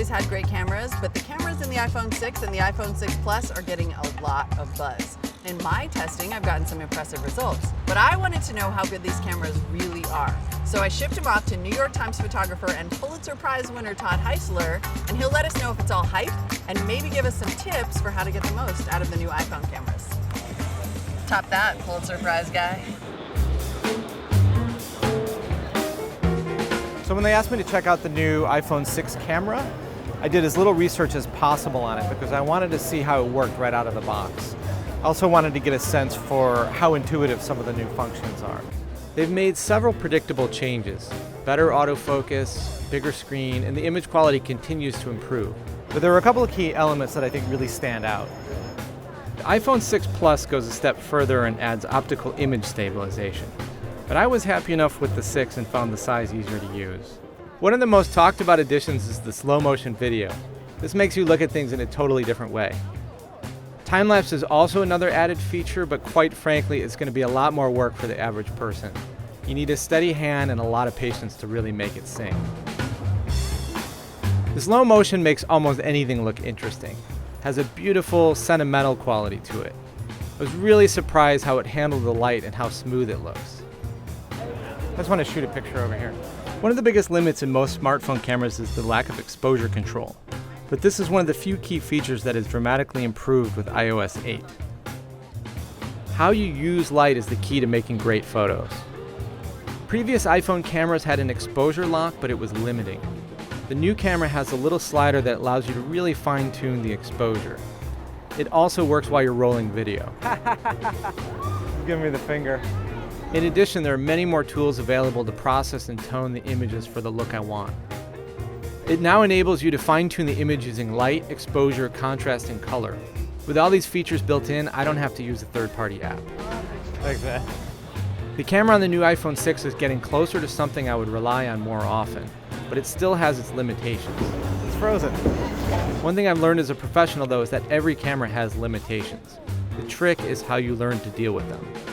always had great cameras, but the cameras in the iPhone 6 and the iPhone 6 Plus are getting a lot of buzz. In my testing, I've gotten some impressive results, but I wanted to know how good these cameras really are. So I shipped them off to New York Times photographer and Pulitzer Prize winner Todd Heisler, and he'll let us know if it's all hype and maybe give us some tips for how to get the most out of the new iPhone cameras. Top that, Pulitzer Prize guy. So when they asked me to check out the new iPhone 6 camera, I did as little research as possible on it because I wanted to see how it worked right out of the box. I also wanted to get a sense for how intuitive some of the new functions are. They've made several predictable changes. Better autofocus, bigger screen, and the image quality continues to improve. But there are a couple of key elements that I think really stand out. The iPhone 6 Plus goes a step further and adds optical image stabilization. But I was happy enough with the 6 and found the size easier to use. One of the most talked about additions is the slow motion video. This makes you look at things in a totally different way. Time-lapse is also another added feature, but quite frankly, it's going to be a lot more work for the average person. You need a steady hand and a lot of patience to really make it sing. The slow motion makes almost anything look interesting. It has a beautiful, sentimental quality to it. I was really surprised how it handled the light and how smooth it looks. I just want to shoot a picture over here. One of the biggest limits in most smartphone cameras is the lack of exposure control. But this is one of the few key features that is dramatically improved with iOS 8. How you use light is the key to making great photos. Previous iPhone cameras had an exposure lock, but it was limiting. The new camera has a little slider that allows you to really fine-tune the exposure. It also works while you're rolling video. Give me the finger. In addition, there are many more tools available to process and tone the images for the look I want. It now enables you to fine-tune the image using light, exposure, contrast, and color. With all these features built in, I don't have to use a third-party app. Thanks, man. The camera on the new iPhone 6 is getting closer to something I would rely on more often, but it still has its limitations. It's frozen. One thing I've learned as a professional, though, is that every camera has limitations. The trick is how you learn to deal with them.